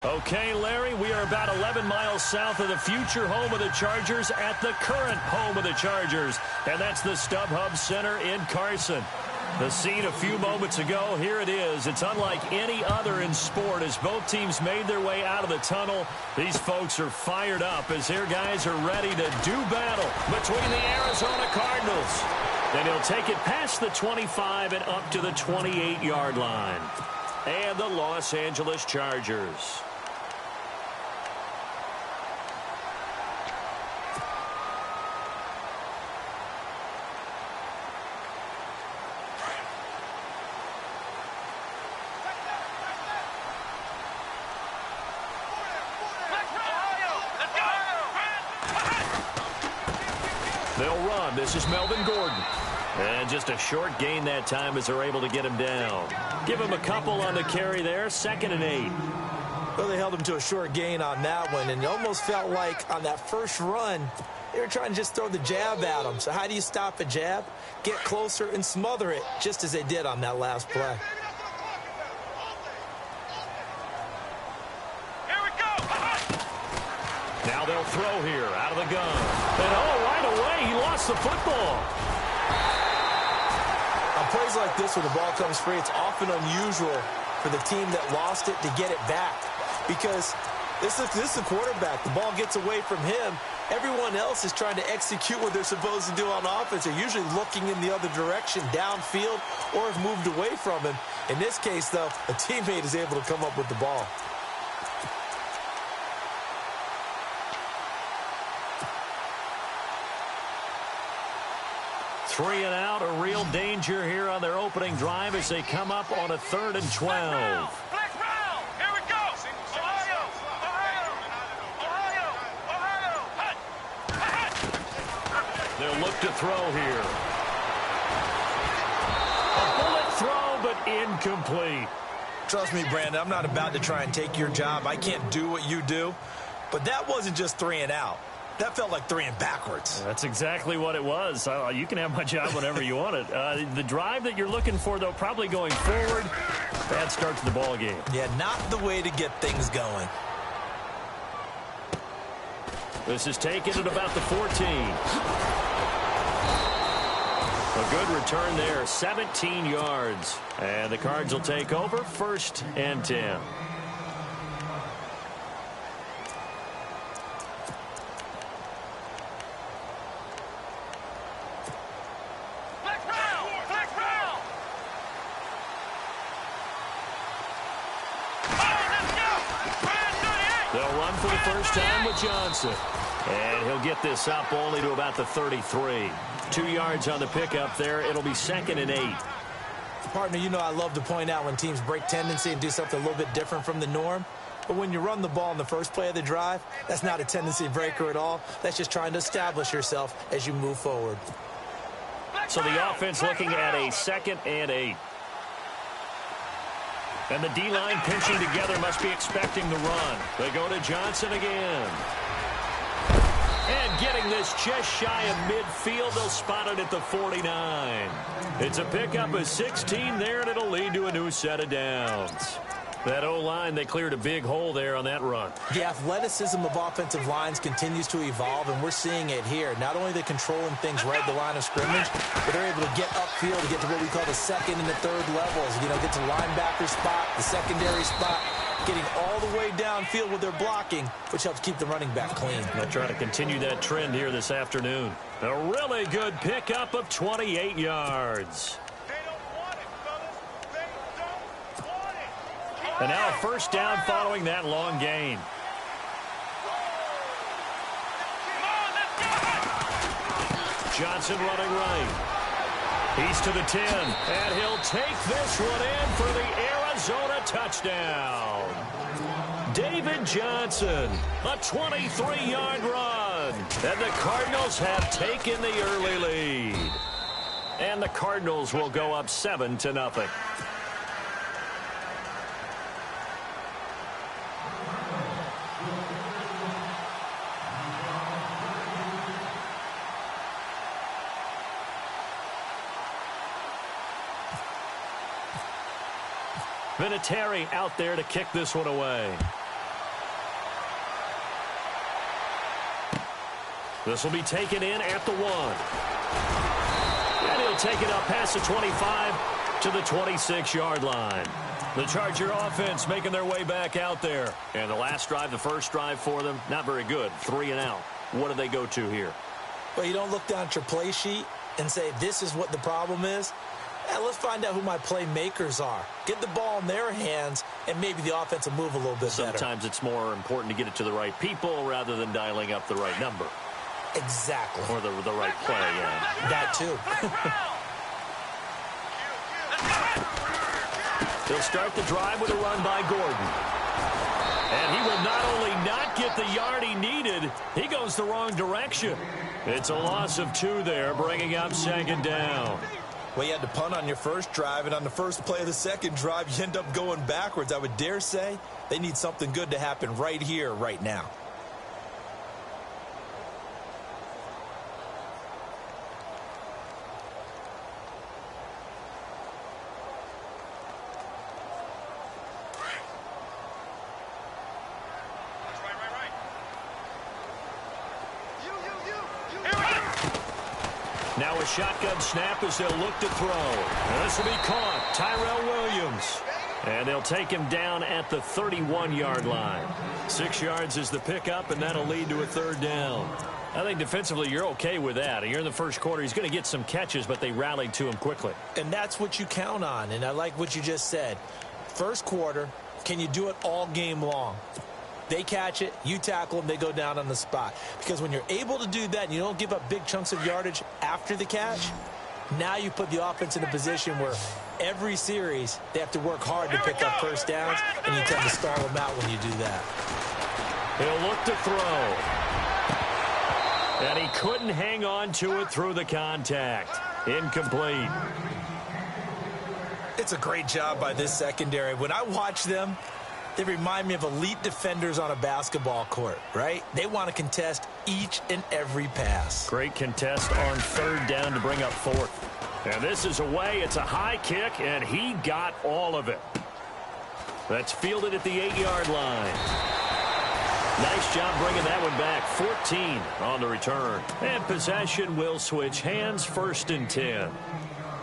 Okay, Larry, we are about 11 miles south of the future home of the Chargers at the current home of the Chargers, and that's the StubHub Center in Carson. The scene a few moments ago, here it is. It's unlike any other in sport as both teams made their way out of the tunnel. These folks are fired up as their guys are ready to do battle between the Arizona Cardinals. And he'll take it past the 25 and up to the 28-yard line. And the Los Angeles Chargers. They'll run. This is Melvin Gordon. And just a short gain that time as they're able to get him down. Give him a couple on the carry there. 2nd and 8. Well, they held him to a short gain on that one, and it almost felt like on that first run, they were trying to just throw the jab at him. So how do you stop a jab? Get closer and smother it, just as they did on that last play. Here we go. Now they'll throw here out of the gun. And right away, he lost the football. On plays like this where the ball comes free, it's often unusual for the team that lost it to get it back. Because this is a quarterback. The ball gets away from him. Everyone else is trying to execute what they're supposed to do on offense. They're usually looking in the other direction, downfield, or have moved away from him. In this case, though, a teammate is able to come up with the ball. Three and out, a real danger here on their opening drive as they come up on a 3rd and 12. Here we go. Ohio. They'll look to throw here. A bullet throw, but incomplete. Trust me, Brandon, I'm not about to try and take your job. I can't do what you do. But that wasn't just 3 and out. That felt like 3 and backwards. That's exactly what it was. You can have my job whenever you want it. The drive that you're looking for, though, probably going forward. Bad start to the ball game. Yeah, not the way to get things going. This is taken at about the 14. A good return there, 17 yards. And the Cards will take over, 1st and 10. For the first time with Johnson. And he'll get this up only to about the 33. 2 yards on the pickup there. It'll be 2nd and 8. Partner, you know I love to point out when teams break tendency and do something a little bit different from the norm. But when you run the ball in the first play of the drive, that's not a tendency breaker at all. That's just trying to establish yourself as you move forward. So the offense looking at a 2nd and 8. And the D-line pinching together must be expecting the run. They go to Johnson again. And getting this just shy of midfield, they'll spot it at the 49. It's a pickup of 16 there, and it'll lead to a new set of downs. That O-line, they cleared a big hole there on that run. The athleticism of offensive lines continues to evolve, and we're seeing it here. Not only are they controlling things right at the line of scrimmage, but they're able to get upfield to get to what we call the 2nd and the 3rd levels. You know, get to linebacker spot, the secondary spot, getting all the way downfield with their blocking, which helps keep the running back clean. They'll try to continue that trend here this afternoon. A really good pickup of 28 yards. And now a 1st down following that long gain. Johnson running right. He's to the 10. And he'll take this one in for the Arizona touchdown. David Johnson, a 23-yard run. And the Cardinals have taken the early lead. And the Cardinals will go up 7-0. Vinatieri out there to kick this one away. This will be taken in at the 1. And he'll take it up past the 25 to the 26-yard line. The Charger offense making their way back out there. And the last drive, the first drive for them, not very good. 3 and out. What do they go to here? Well, you don't look down at your play sheet and say, this is what the problem is. Let's find out who my playmakers are. Get the ball in their hands, and maybe the offense will move a little bit better. Sometimes it's more important to get it to the right people rather than dialing up the right number. Exactly. Or the right play, yeah. That, too. He'll start the drive with a run by Gordon. And he will not only not get the yard he needed, he goes the wrong direction. It's a loss of 2 there, bringing up 2nd down. Well, you had to punt on your first drive, and on the first play of the second drive, you end up going backwards. I would dare say they need something good to happen right here, right now. Now a shotgun snap as they'll look to throw. And this will be caught. Tyrell Williams. And they'll take him down at the 31-yard line. 6 yards is the pickup, and that'll lead to a 3rd down. I think defensively you're okay with that. You're in the first quarter. He's going to get some catches, but they rallied to him quickly. And that's what you count on, and I like what you just said. First quarter, can you do it all game long? They catch it, you tackle them, they go down on the spot. Because when you're able to do that and you don't give up big chunks of yardage after the catch, now you put the offense in a position where every series they have to work hard to pick up first downs, and you tend to stall them out when you do that. He'll look to throw. And he couldn't hang on to it through the contact. Incomplete. It's a great job by this secondary. When I watch them, they remind me of elite defenders on a basketball court, right? They want to contest each and every pass. Great contest on 3rd down to bring up 4th. And this is away. It's a high kick, and he got all of it. That's fielded at the 8-yard line. Nice job bringing that one back. 14 on the return. And possession will switch hands. 1st and 10.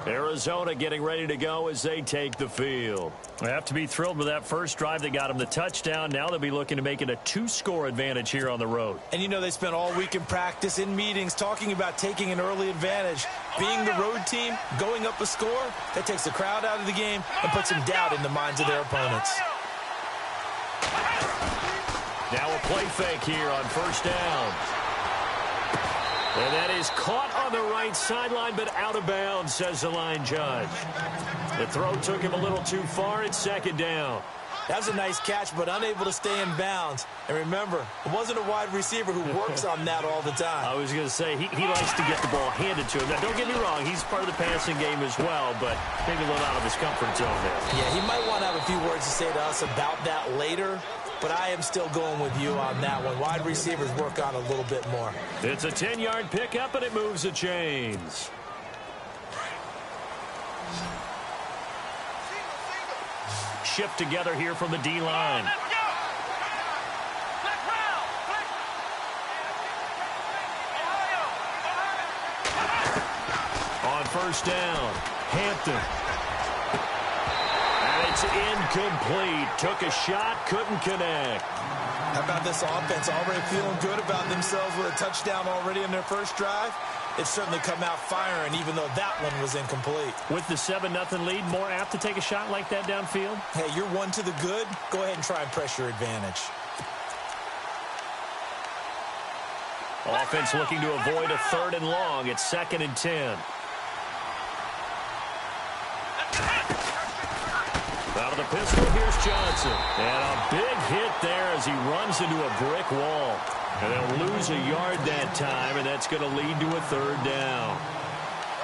Arizona getting ready to go as they take the field. They have to be thrilled with that first drive. They got them the touchdown. Now they'll be looking to make it a 2-score advantage here on the road. And you know they spent all week in practice, in meetings, talking about taking an early advantage. Being the road team, going up a score, that takes the crowd out of the game and puts some doubt in the minds of their opponents. Now a play fake here on 1st down. And that is caught on the right sideline, but out of bounds, says the line judge. The throw took him a little too far. It's 2nd down. That was a nice catch, but unable to stay in bounds. And remember, it wasn't a wide receiver who works on that all the time. I was going to say, he likes to get the ball handed to him. Now, don't get me wrong, he's part of the passing game as well, but maybe a little out of his comfort zone there. Yeah, he might want to have a few words to say to us about that later, but I am still going with you on that one. Wide receivers work on a little bit more. It's a 10-yard pickup, and it moves the chains. Shift together here from the D-line. On 1st down, Hampton. And it's incomplete. Took a shot, couldn't connect. How about this offense already feeling good about themselves with a touchdown already in their first drive? It's certainly come out firing, even though that one was incomplete. With the 7-0 lead, more apt to take a shot like that downfield? Hey, you're one to the good. Go ahead and try and press your advantage. Offense looking to avoid a 3rd and long. It's 2nd and 10. Out of the pistol, here's Johnson. And a big hit there as he runs into a brick wall. And they'll lose a yard that time, and that's going to lead to a 3rd down.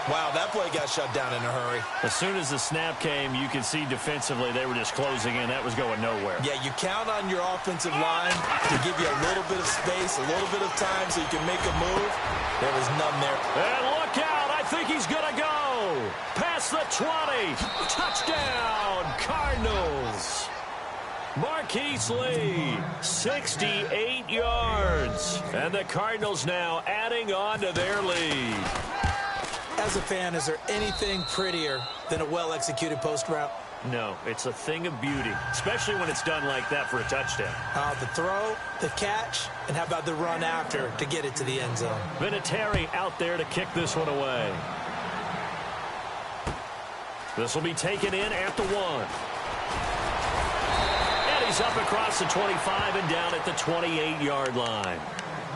Wow, that play got shut down in a hurry. As soon as the snap came, you could see defensively they were just closing in. That was going nowhere. Yeah, you count on your offensive line to give you a little bit of space, a little bit of time so you can make a move. There was none there. And look out. I think he's going to go. Past the 20. Touchdown, Cardinals. Marquise Lee, 68 yards. And the Cardinals now adding on to their lead. As a fan, is there anything prettier than a well-executed post route? No, it's a thing of beauty, especially when it's done like that for a touchdown. The throw, the catch, and how about the run after to get it to the end zone? Vinatieri out there to kick this one away. This will be taken in at the 1. And he's up across the 25 and down at the 28-yard line.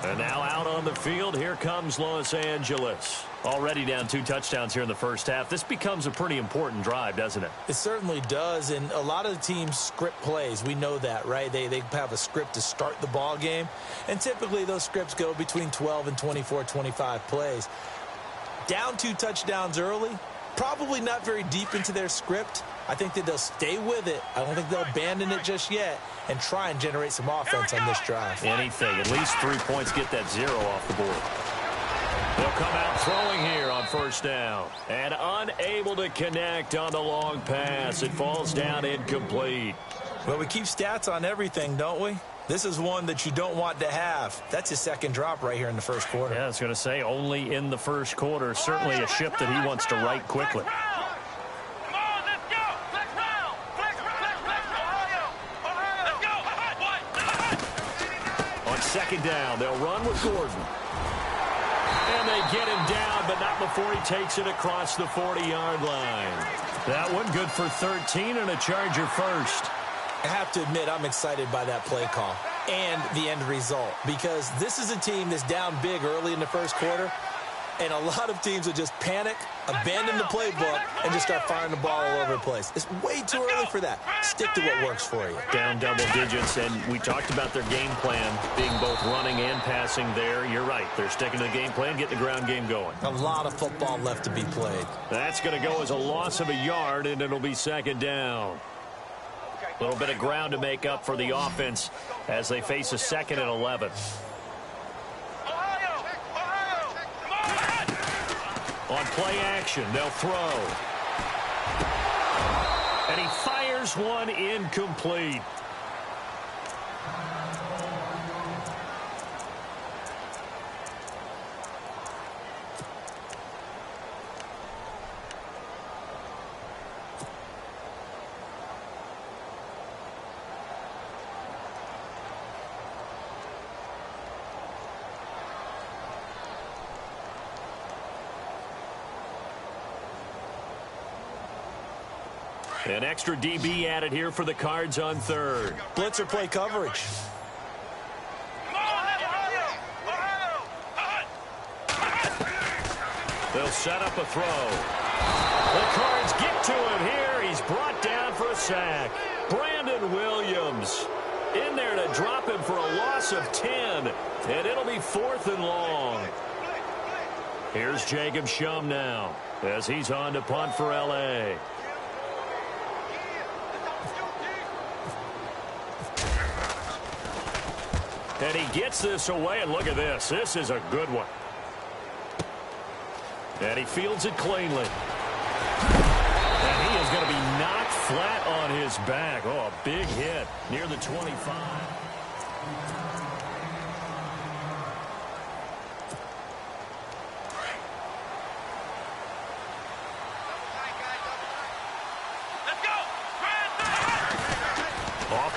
And now out on the field, here comes Los Angeles. Already down 2 touchdowns here in the first half. This becomes a pretty important drive, doesn't it? It certainly does, and a lot of the teams script plays. We know that, right? They have a script to start the ball game, and typically those scripts go between 12 and 24, 25 plays. Down 2 touchdowns early, probably not very deep into their script. I think that they'll stay with it. I don't think they'll abandon it just yet and try and generate some offense on this drive. Anything. At least 3 points, get that 0 off the board. They'll come out throwing here on first down. And unable to connect on the long pass. It falls down incomplete. Well, we keep stats on everything, don't we? This is one that you don't want to have. That's his second drop right here in the first quarter. Yeah, I was going to say only in the first quarter. Certainly a ship that he wants to right quickly. On second down, they'll run with Gordon. And they get him down, but not before he takes it across the 40-yard line. That one good for 13 and a Charger first. I have to admit, I'm excited by that play call and the end result, because this is a team that's down big early in the first quarter, and a lot of teams will just panic, abandon the playbook, and just start firing the ball all over the place. It's way too early for that. Stick to what works for you. Down double digits, and we talked about their game plan being both running and passing there. You're right. They're sticking to the game plan, getting the ground game going. A lot of football left to be played. That's going to go as a loss of a yard, and it'll be second down. A little bit of ground to make up for the offense as they face a 2nd and 11. On play action, they'll throw. And he fires one incomplete. An extra DB added here for the Cards on third. Blitzer play coverage. They'll set up a throw. The Cards get to him here. He's brought down for a sack. Brandon Williams in there to drop him for a loss of 10. And it'll be 4th and long. Here's Jacob Shum now as he's on to punt for L.A. And he gets this away, and look at this. This is a good one. And he fields it cleanly. And he is going to be knocked flat on his back. Oh, a big hit near the 25.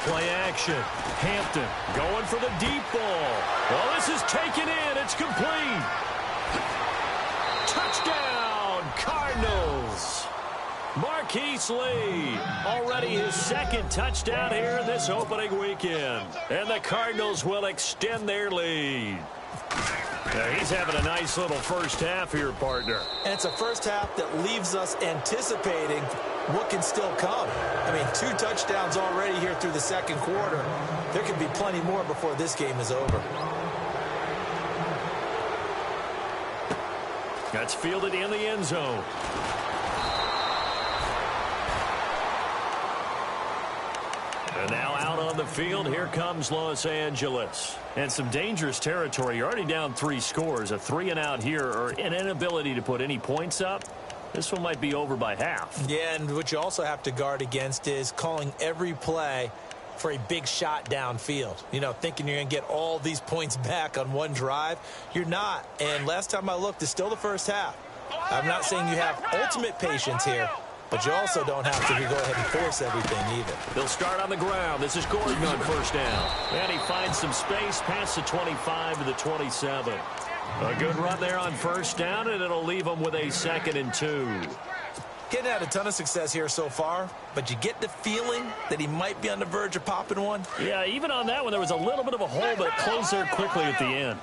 Play action. Hampton going for the deep ball. Well, this is taken in. It's complete. Touchdown, Cardinals. Marquise Lee, already his 2nd touchdown here in this opening weekend. And the Cardinals will extend their lead. Now, he's having a nice little first half here, partner. And it's a first half that leaves us anticipating what can still come. I mean, 2 touchdowns already here through the second quarter. There could be plenty more before this game is over. That's fielded in the end zone. And now out on the field, here comes Los Angeles. And some dangerous territory. You're already down 3 scores. A 3-and-out here, or an inability to put any points up. This one might be over by half. Yeah, and what you also have to guard against is calling every play for a big shot downfield. You know, thinking you're going to get all these points back on one drive. You're not. And last time I looked, it's still the first half. I'm not saying you have ultimate patience here, but you also don't have to go ahead and force everything either. They'll start on the ground. This is Gordon on first down. And he finds some space past the 25 to the 27. A good run there on first down, and it'll leave them with a 2nd and 2. Getting had a ton of success here so far, but you get the feeling that he might be on the verge of popping one. Yeah, even on that one, there was a little bit of a hole, but it closed there quickly at the end.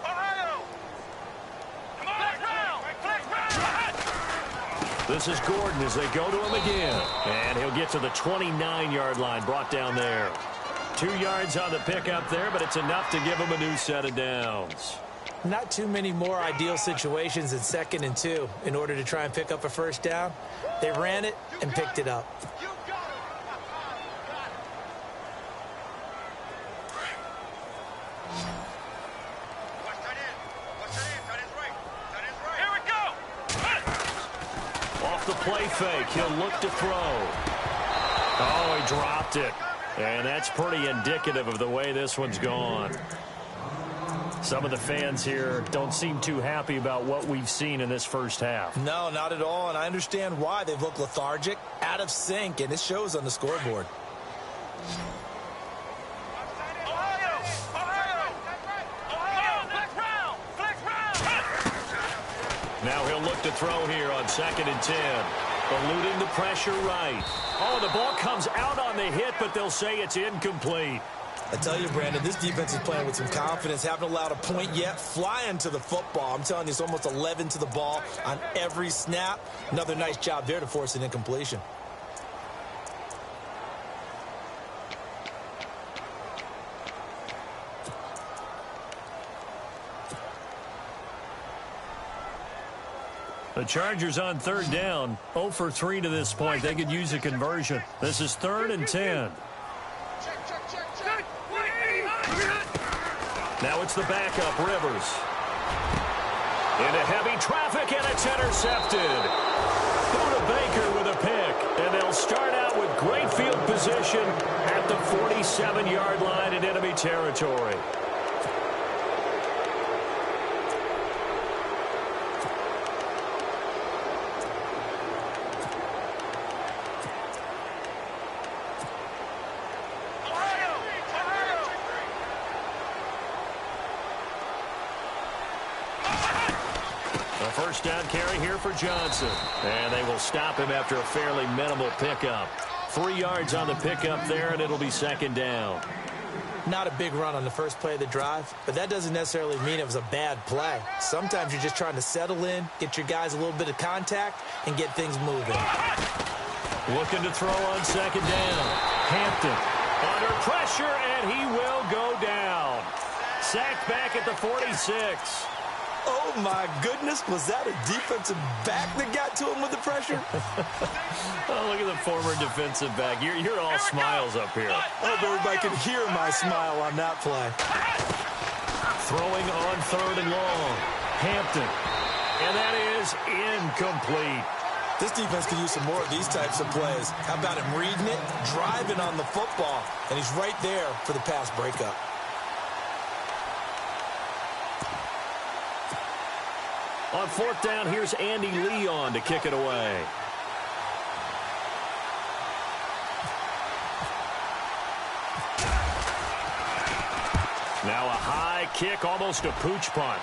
This is Gordon as they go to him again. And he'll get to the 29-yard line, brought down there. 2 yards on the pickup there, but it's enough to give him a new set of downs. Not too many more ideal situations in 2nd and 2 in order to try and pick up a first down. They ran it and picked it up. Off the play fake, he'll look to throw. Oh, he dropped it. And that's pretty indicative of the way this one's gone. Some of the fans here don't seem too happy about what we've seen in this first half. No, not at all, and I understand why. They've looked lethargic, out of sync, and it shows on the scoreboard. Now he'll look to throw here on 2nd and 10. Eluding the pressure right. Oh, the ball comes out on the hit, but they'll say it's incomplete. I tell you, Brandon, this defense is playing with some confidence. Haven't allowed a point yet. Flying to the football. I'm telling you, it's almost 11 to the ball on every snap. Another nice job there to force an incompletion. The Chargers on 3rd down. 0 for 3 to this point. They could use a conversion. This is 3rd and 10. Now it's the backup, Rivers. Into heavy traffic, and it's intercepted. Buda Baker with a pick, and they'll start out with great field position at the 47-yard line in enemy territory. First down carry here for Johnson. And they will stop him after a fairly minimal pickup. 3 yards on the pickup there, and it'll be 2nd down. Not a big run on the first play of the drive, but that doesn't necessarily mean it was a bad play. Sometimes you're just trying to settle in, get your guys a little bit of contact, and get things moving. Looking to throw on 2nd down. Hampton under pressure, and he will go down. Sacked back at the 46. Oh, my goodness. Was that a defensive back that got to him with the pressure? Oh, look at the former defensive back. You're all smiles up here. I hope everybody can hear my smile on that play. Throwing on 3rd and long. Hampton. And that is incomplete. This defense could use some more of these types of plays. How about him reading it, driving on the football, and he's right there for the pass breakup. On 4th down, here's Andy Leon to kick it away. Now a high kick, almost a pooch punt.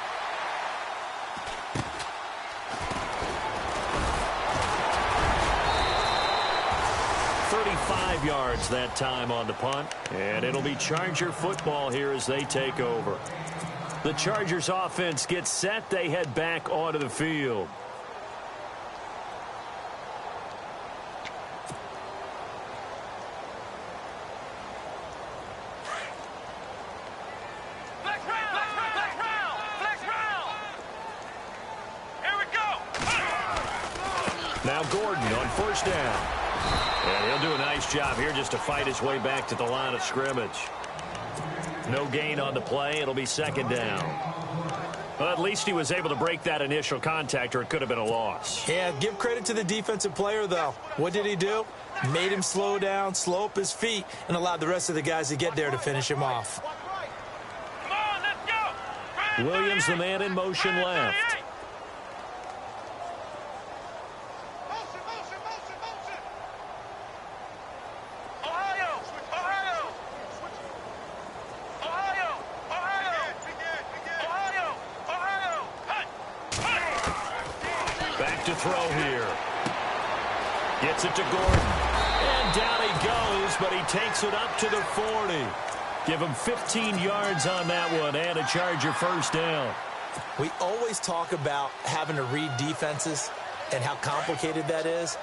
.35 yards that time on the punt. And it'll be Charger football here as they take over. The Chargers offense gets set. They head back onto the field. Flex round. Here we go. Now Gordon on 1st down. And he'll do a nice job here just to fight his way back to the line of scrimmage. No gain on the play. It'll be 2nd down. Well, at least he was able to break that initial contact, or it could have been a loss. Yeah, give credit to the defensive player, though. What did he do? Made him slow down, slow up his feet, and allowed the rest of the guys to get there to finish him off. Come on, let's go. Williams, the man in motion left. Back to throw here. Gets it to Gordon. And down he goes, but he takes it up to the 40. Give him 15 yards on that one and a Charger first down. We always talk about having to read defenses and how complicated that is.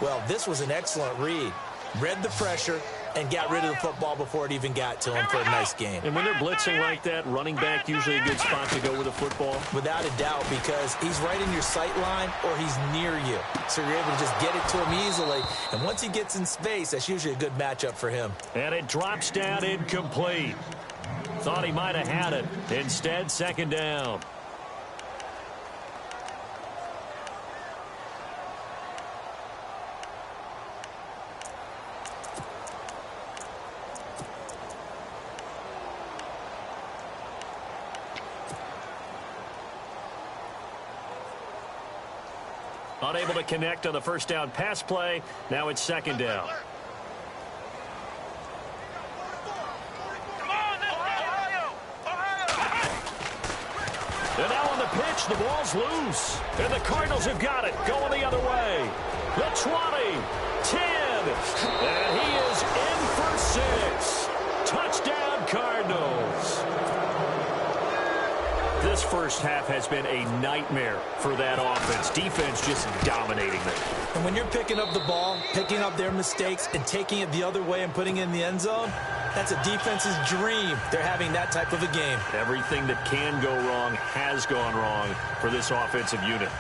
Well, this was an excellent read. Read the pressure and got rid of the football before it even got to him for a nice game. And when they're blitzing like that, running back usually a good spot to go with the football. Without a doubt, because he's right in your sight line or he's near you. So you're able to just get it to him easily. And once he gets in space, that's usually a good matchup for him. And it drops down incomplete. Thought he might have had it. Instead, second down. Unable to connect on the first down pass play. Now it's second down. And now on the pitch, the ball's loose. And the Cardinals have got it. Going the other way. The 20, 10. And he is in for 6. Touchdown, Cardinals. This first half has been a nightmare for that offense. Defense just dominating them. And when you're picking up the ball, picking up their mistakes, and taking it the other way and putting it in the end zone, that's a defense's dream. They're having that type of a game. Everything that can go wrong has gone wrong for this offensive unit.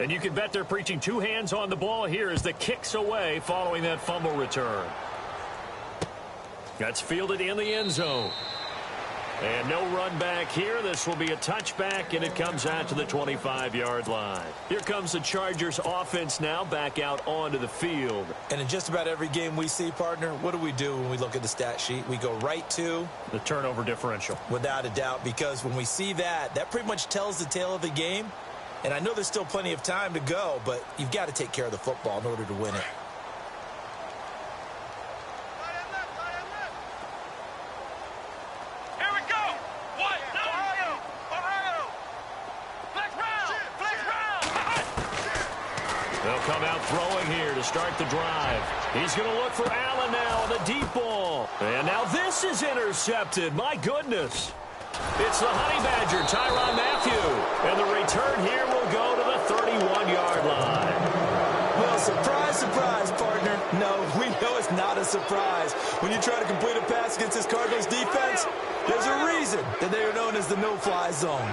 And you can bet they're preaching two hands on the ball here as the kick's away following that fumble return. That's fielded in the end zone. And no run back here. This will be a touchback, and it comes out to the 25-yard line. Here comes the Chargers offense now back out onto the field. And in just about every game we see, partner, what do when we look at the stat sheet? We go right to the turnover differential. Without a doubt, because when we see that, that pretty much tells the tale of the game. And I know there's still plenty of time to go, but you've got to take care of the football in order to win it. Here we go. What? Ohio. Flex round. They'll come out throwing here to start the drive. He's going to look for Allen now on the deep ball. And now this is intercepted. My goodness. It's the Honey Badger, Tyrann Mathieu. And the return here will go to the 31-yard line. Well, surprise, surprise, partner. No, we know it's not a surprise. When you try to complete a pass against this Cardinals defense, there's a reason that they are known as the no-fly zone.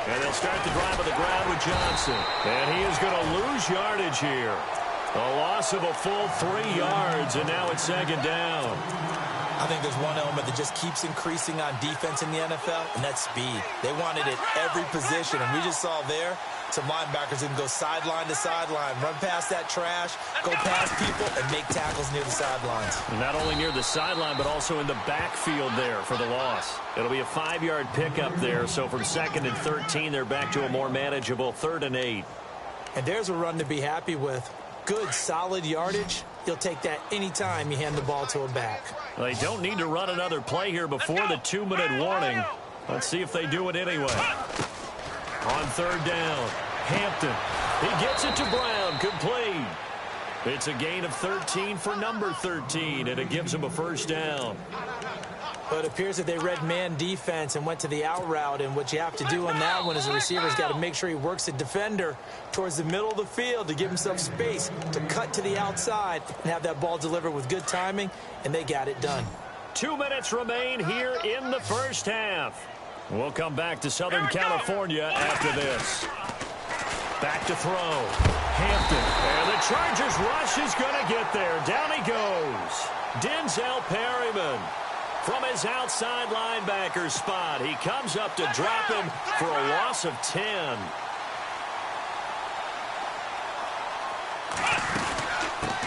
And they'll start the drive on the ground with Johnson. And he is going to lose yardage here. A loss of a full 3 yards, and now it's second down. I think there's one element that just keeps increasing on defense in the NFL, and that's speed. They want it at every position, and we just saw there some linebackers who can go sideline to sideline, run past that trash, go past people, and make tackles near the sidelines. Not only near the sideline, but also in the backfield there for the loss. It'll be a 5-yard pickup there, so from 2nd and 13, they're back to a more manageable 3rd and 8. And there's a run to be happy with. Good, solid yardage. He'll take that anytime you hand the ball to a back. They don't need to run another play here before the 2-minute warning. Let's see if they do it anyway. On 3rd down, Hampton. He gets it to Brown, complete. It's a gain of 13 for number 13, and it gives him a first down. But it appears that they read man defense and went to the out route, and what you have to do on that one is the receiver's got to make sure he works the defender towards the middle of the field to give himself space to cut to the outside and have that ball delivered with good timing, and they got it done. 2 minutes remain here in the first half. We'll come back to Southern California after this. Back to throw. Hampton. And the Chargers rush is going to get there. Down he goes. Denzel Perryman. From his outside linebacker spot, he comes up to drop him for a loss of 10.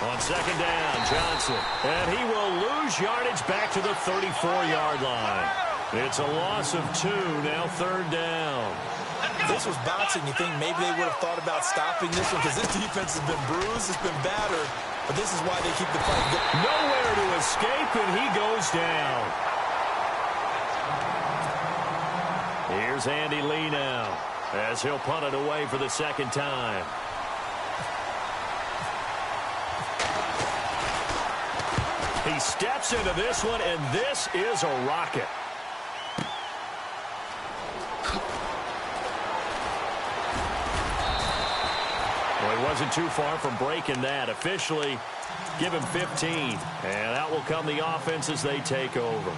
On second down, Johnson. And he will lose yardage back to the 34-yard line. It's a loss of 2, now third down. If this was boxing, you think maybe they would have thought about stopping this one because this defense has been bruised, it's been battered. But this is why they keep the fight going. Nowhere to escape, and he goes down. Here's Andy Lee now as he'll punt it away for the second time. He steps into this one, and this is a rocket. Well, he wasn't too far from breaking that. Officially, give him 15. And out will come the offense as they take over.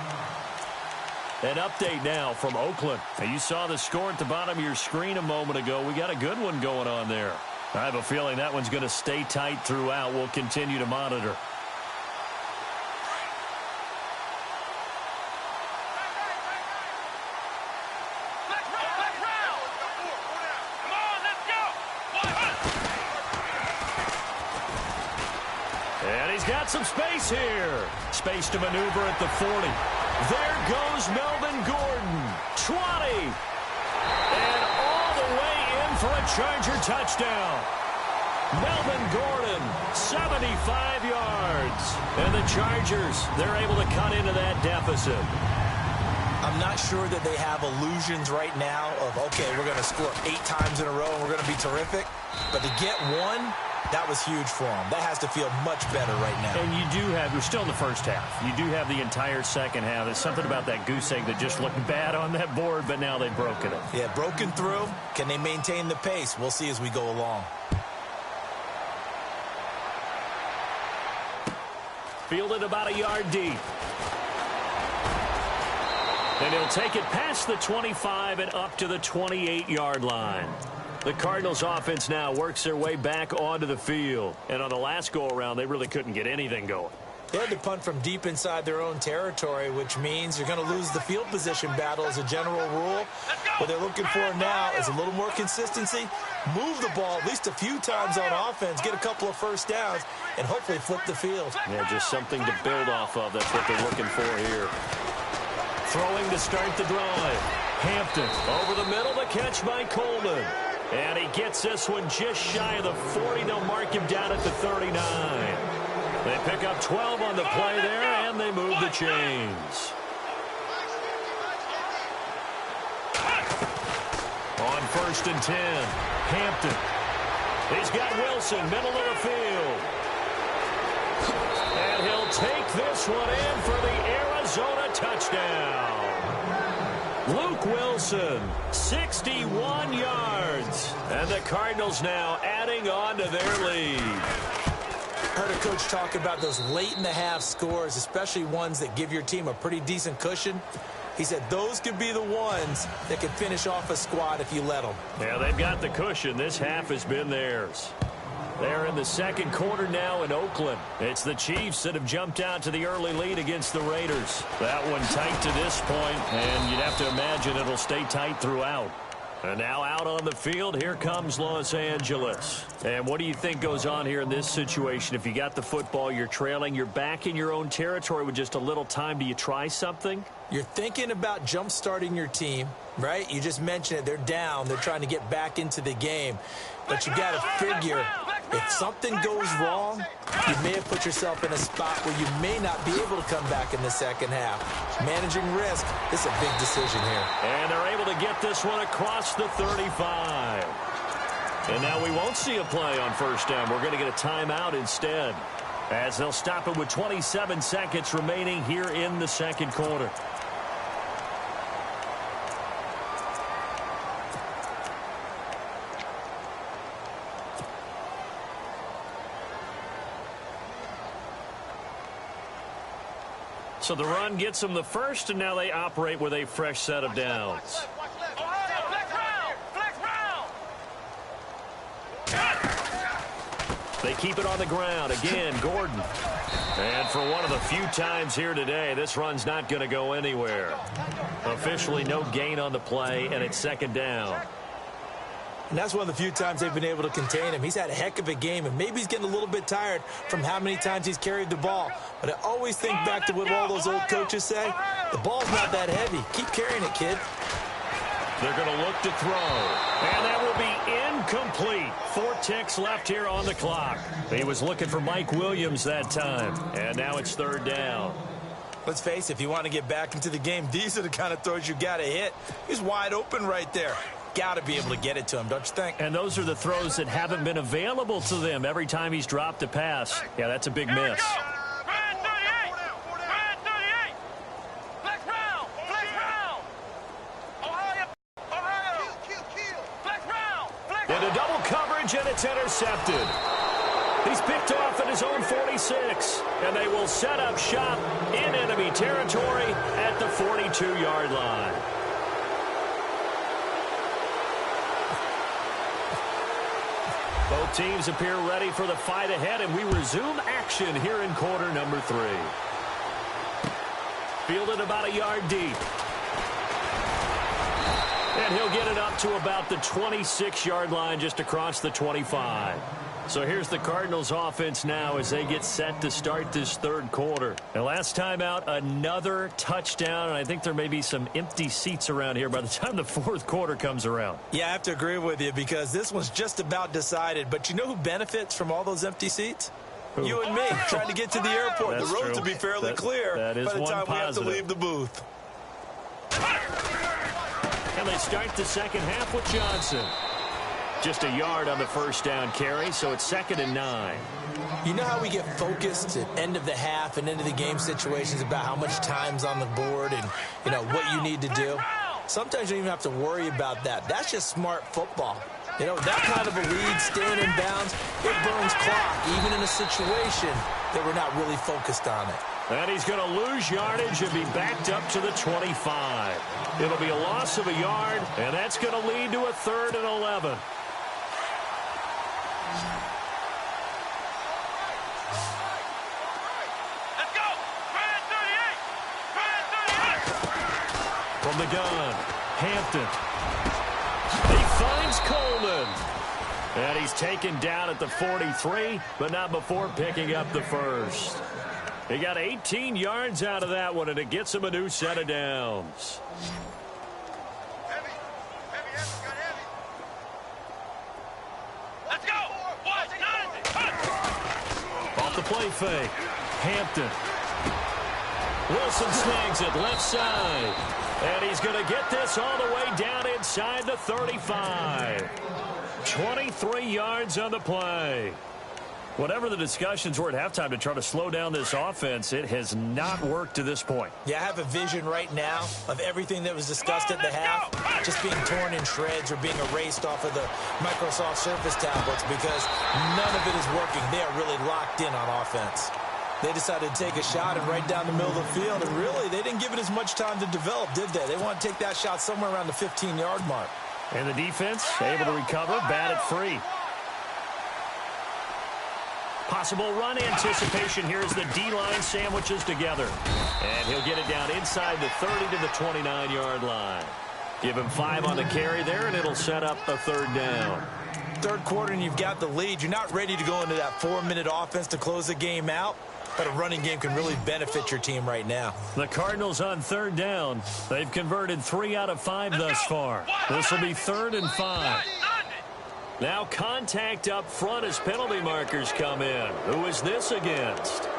An update now from Oakland. Now, you saw the score at the bottom of your screen a moment ago. We got a good one going on there. I have a feeling that one's going to stay tight throughout. We'll continue to monitor. Got some space here. Space to maneuver at the 40. There goes Melvin Gordon. 20. And all the way in for a Charger touchdown. Melvin Gordon, 75 yards. And the Chargers, they're able to cut into that deficit. I'm not sure that they have illusions right now of, okay, we're going to score 8 times in a row and we're going to be terrific. But to get one, that was huge for them. That has to feel much better right now. And you do have, you're still in the first half. You do have the entire second half. There's something about that goose egg that just looked bad on that board, but now they've broken it. Yeah, broken through. Can they maintain the pace? We'll see as we go along. Fielded about a yard deep. And he'll take it past the 25 and up to the 28-yard line. The Cardinals offense now works their way back onto the field. And on the last go-around, they really couldn't get anything going. They had to punt from deep inside their own territory, which means you're going to lose the field position battle as a general rule. What they're looking for now is a little more consistency, move the ball at least a few times on offense, get a couple of first downs, and hopefully flip the field. Yeah, just something to build off of. That's what they're looking for here. Throwing to start the drive. Hampton over the middle, the catch by Coleman. And he gets this one just shy of the 40. They'll mark him down at the 39. They pick up 12 on the play there, and they move the chains. On 1st and 10, Hampton. He's got Wilson, middle of the field. And he'll take this one in for the Arizona touchdown. Luke Wilson, 61 yards. And the Cardinals now adding on to their lead. Heard a coach talk about those late-in-the-half scores, especially ones that give your team a pretty decent cushion. He said those could be the ones that can finish off a squad if you let them. Yeah, they've got the cushion. This half has been theirs. They're in the second quarter now in Oakland. It's the Chiefs that have jumped out to the early lead against the Raiders. That one tight to this point, and you'd have to imagine it'll stay tight throughout. And now out on the field, here comes Los Angeles. And what do you think goes on here in this situation? If you got the football, you're trailing, you're back in your own territory with just a little time. Do you try something? You're thinking about jump-starting your team, right? You just mentioned it. They're down. They're trying to get back into the game. But you got to figure, if something goes wrong, you may have put yourself in a spot where you may not be able to come back in the second half. Managing risk, this is a big decision here. And they're able to get this one across the 35. And now we won't see a play on first down. We're going to get a timeout instead, as they'll stop it with 27 seconds remaining here in the second quarter. So the run gets them the first, and now they operate with a fresh set of downs. They keep it on the ground. Again, Gordon. And for one of the few times here today, this run's not going to go anywhere. Officially no gain on the play, and it's second down. And that's one of the few times they've been able to contain him. He's had a heck of a game, and maybe he's getting a little bit tired from how many times he's carried the ball. But I always think back to what all those old coaches say. The ball's not that heavy. Keep carrying it, kid. They're going to look to throw. And that will be incomplete. 4 ticks left here on the clock. He was looking for Mike Williams that time. And now it's third down. Let's face it, if you want to get back into the game, these are the kind of throws you got to hit. He's wide open right there. Got to be able to get it to him, don't you think? And those are the throws that haven't been available to them every time he's dropped a pass. Yeah, that's a big miss. Into double coverage, and it's intercepted. He's picked off at his own 46, and they will set up shop in enemy territory at the 42-yard line. Both teams appear ready for the fight ahead, and we resume action here in quarter number 3. Fielded about a yard deep. And he'll get it up to about the 26-yard line, just across the 25. So here's the Cardinals offense now as they get set to start this third quarter. And last time out, another touchdown, and I think there may be some empty seats around here by the time the fourth quarter comes around. Yeah, I have to agree with you because this one's just about decided. But you know who benefits from all those empty seats? Who? You and me, trying to get to the airport. That's the roads true. will be fairly clear that is by the time positive. we have to leave the booth. And they start the second half with Johnson. Just a yard on the first down carry, so it's 2nd and 9. You know how we get focused at end of the half and end of the game situations about how much time's on the board and, you know, what you need to do? Sometimes you don't even have to worry about that. That's just smart football. You know, that kind of a lead, staying in bounds, it burns clock, even in a situation that we're not really focused on it. And he's going to lose yardage and be backed up to the 25. It'll be a loss of a yard, and that's going to lead to a 3rd and 11. Let's go! Brad 38! Brad 38! From the gun, Hampton. He finds Coleman. And he's taken down at the 43, but not before picking up the first. He got 18 yards out of that one, and it gets him a new set of downs. Heavy, got heavy. Let's go! What? 90! Off the play fake. Hampton. Wilson snags it left side. And he's going to get this all the way down inside the 35. 23 yards on the play. Whatever the discussions were at halftime to try to slow down this offense, it has not worked to this point. Yeah, I have a vision right now of everything that was discussed at the half just being torn in shreds or being erased off of the Microsoft Surface tablets because none of it is working. They are really locked in on offense. They decided to take a shot and right down the middle of the field, and really, they didn't give it as much time to develop, did they? They want to take that shot somewhere around the 15-yard mark. And the defense able to recover, bat it free. Possible run anticipation here as the D-line sandwiches together. And he'll get it down inside the 30 to the 29-yard line. Give him 5 on the carry there, and it'll set up a 3rd down. Third quarter, and you've got the lead. You're not ready to go into that 4-minute offense to close the game out, but a running game can really benefit your team right now. The Cardinals on 3rd down. They've converted 3 out of 5 thus far. This will be 3rd and 5. Now contact up front as penalty markers come in. Who is this against?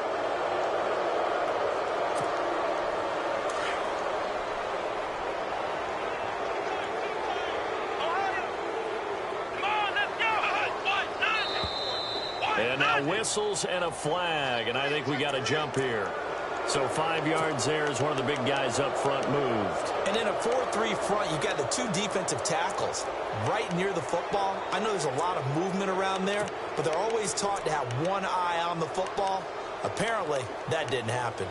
And now whistles and a flag, and I think we got a jump here. So 5 yards there as one of the big guys up front moved. And in a 4-3 front, you got the 2 defensive tackles right near the football. I know there's a lot of movement around there, but they're always taught to have one eye on the football. Apparently, that didn't happen.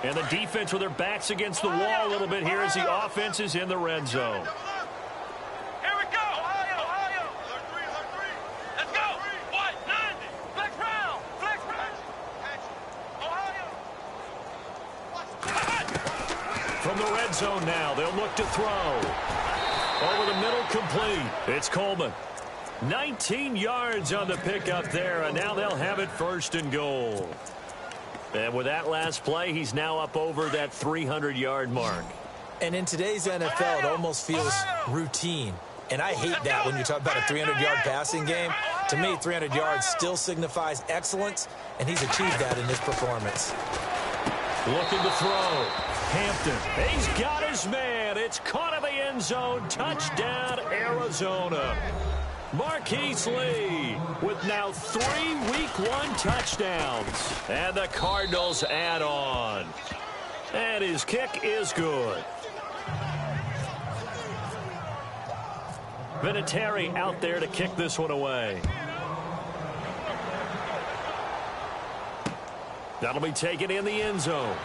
And the defense with their backs against the wall a little bit here as the offense is in the red zone. Here we go. Ohio. Let's go. What? 90. Flex round. Ohio. From the red zone now, they'll look to throw. Over the middle, complete. It's Coleman. 19 yards on the pickup there, and now they'll have it 1st and goal. And with that last play, he's now up over that 300-yard mark. And in today's NFL, it almost feels routine. And I hate that when you talk about a 300-yard passing game. To me, 300 yards still signifies excellence, and he's achieved that in this performance. Looking to throw. Hampton. He's got his man. It's caught in the end zone. Touchdown, Arizona. Marquise Lee with now 3 Week 1 touchdowns. And the Cardinals add on. And his kick is good. Vinatieri out there to kick this one away. That'll be taken in the end zone.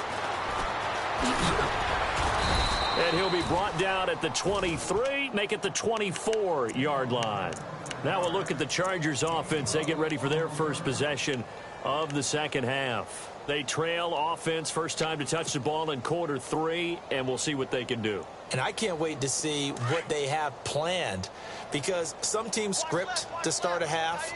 And he'll be brought down at the 23, make it the 24-yard line. Now we'll look at the Chargers offense. They get ready for their first possession of the second half. They trail offense, first time to touch the ball in quarter 3, and we'll see what they can do. And I can't wait to see what they have planned, because some teams script to start a half.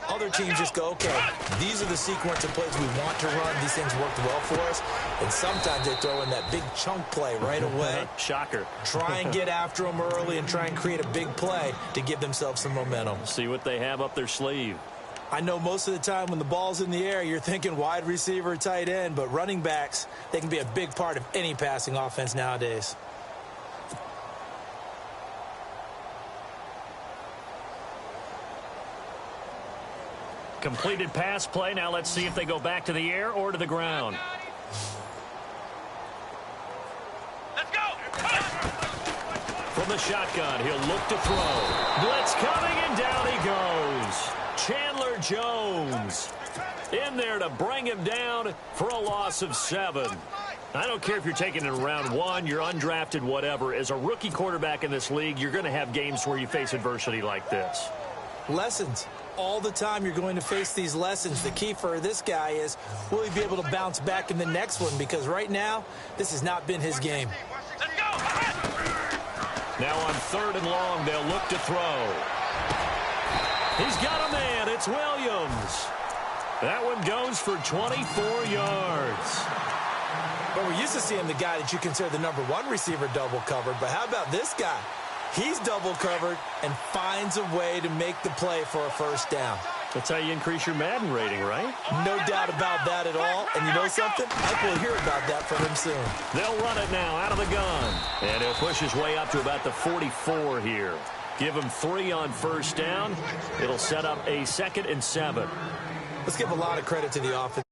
Other teams just go, okay, these are the sequence of plays we want to run. These things worked well for us. And sometimes they throw in that big chunk play right away. Shocker. Try and get after them early and try and create a big play to give themselves some momentum. See what they have up their sleeve. I know most of the time when the ball's in the air, you're thinking wide receiver, tight end, but running backs, they can be a big part of any passing offense nowadays. Completed pass play. Now let's see if they go back to the air or to the ground. Let's go. From the shotgun, he'll look to throw. Blitz coming, and down he goes. Chandler Jones in there to bring him down for a loss of 7. I don't care if you're taking it in round 1, you're undrafted, whatever. As a rookie quarterback in this league, you're going to have games where you face adversity like this. Lessons. All the time you're going to face these lessons. The key for this guy is, will he be able to bounce back in the next one? Because right now, this has not been his game. Let's go. Now on 3rd and long, they'll look to throw. He's got a man. It's Williams. That one goes for 24 yards. But we're used to seeing the guy that you consider the #1 receiver double covered. But how about this guy? He's double covered and finds a way to make the play for a first down. That's how you increase your Madden rating, right? No doubt about that at all. And you know something? I think we'll hear about that from him soon. They'll run it now out of the gun. And he'll push his way up to about the 44 here. Give him 3 on first down. It'll set up a 2nd and 7. Let's give a lot of credit to the offense.